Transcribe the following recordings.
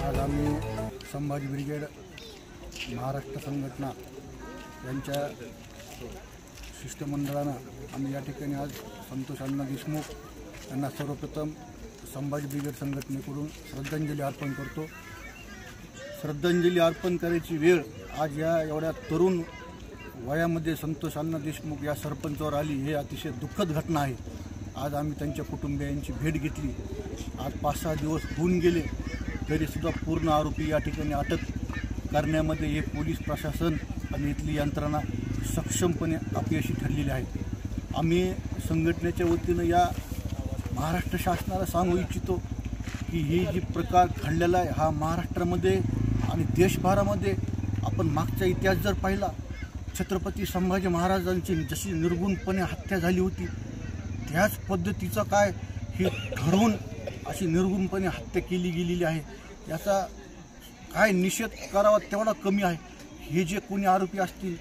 आज आम्ही संभाजी ब्रिगेड महाराष्ट्र संघटना यांच्या शिष्टमंडळानं आम्ही या ठिकाणी आज संतोष अण्णा देशमुख यांना सर्वप्रथम संभाजी ब्रिगेड संघटनेकडून श्रद्धांजली अर्पण करतो। श्रद्धांजली अर्पण करायची वेळ आज या एवढ्या तरुण वयामध्ये संतोष अण्णा देशमुख या सरपंचावर आली हे अतिशय दुःखद घटना आहे। आज आम्ही त्यांच्या कुटुंबियांची भेट घेतली। आज 5-6 दिवस होऊन गेले तरीसुद्धा पूर्ण आरोपी या ठिकाणी अटक करण्यामध्ये हे पोलीस प्रशासन आणि इथली यंत्रणा सक्षमपणे अपयशी ठरलेली आहे। आम्ही संघटनेच्या वतीनं या महाराष्ट्र शासनाला सांगू इच्छितो की हे जी प्रकार घडलेला आहे हा महाराष्ट्रामध्ये आणि देशभरामध्ये आपण मागचा इतिहास जर पाहिला छत्रपती संभाजी महाराजांची जशी निर्गुणपणे हत्या झाली होती त्याच पद्धतीचा काय हे ठरवून अशी निर्गुणपणे हत्या केली गेलेली आहे। याचा काय निषेध करावा तेवढा कमी आहे। हे जे कोणी आरोपी असतील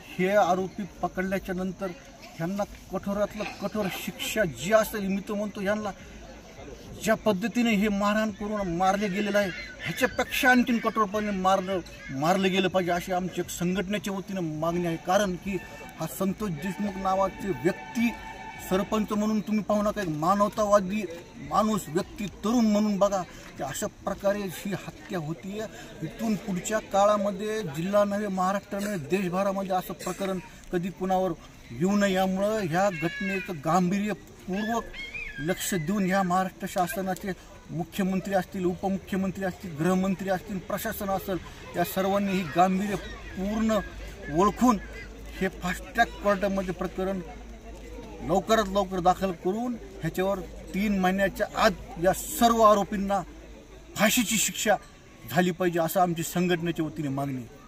हे आरोपी पकडल्याच्या नंतर ह्यांना कठोरातलं कठोर शिक्षा जी असेल मी तो म्हणतो ह्यांना ज्या पद्धतीने हे मारहाण करून मारले गेलेलं आहे ह्याच्यापेक्षा आणखीन कठोरपणे मारलं गेलं पाहिजे अशी आमची एक संघटनेच्या वतीनं मागणी आहे। कारण की हा संतोष देशमुख नावाचे व्यक्ती सरपंच म्हणून तुम्ही पाहू नका एक मानवतावादी माणूस व्यक्ती तरुण म्हणून बघा की अशा प्रकारे ही हत्या होती आहे। इथून पुढच्या काळामध्ये जिल्हा नव्हे महाराष्ट्र नव्हे देशभरामध्ये असं प्रकरण कधी कुणावर येऊ नये यामुळं ह्या घटनेचं गांभीर्यपूर्वक लक्ष देऊन ह्या महाराष्ट्र शासनाचे मुख्यमंत्री असतील उपमुख्यमंत्री असतील गृहमंत्री असतील प्रशासन असेल या सर्वांनी ही गांभीर्य पूर्ण ओळखून हे फास्ट ट्रॅक कोर्टामध्ये प्रकरण लवकरात लवकर दाखल करून ह्याच्यावर 3 महिन्याच्या आत या सर्व आरोपींना फाशीची शिक्षा झाली पाहिजे असं आमची संघटनेच्या वतीने मागणी आहे।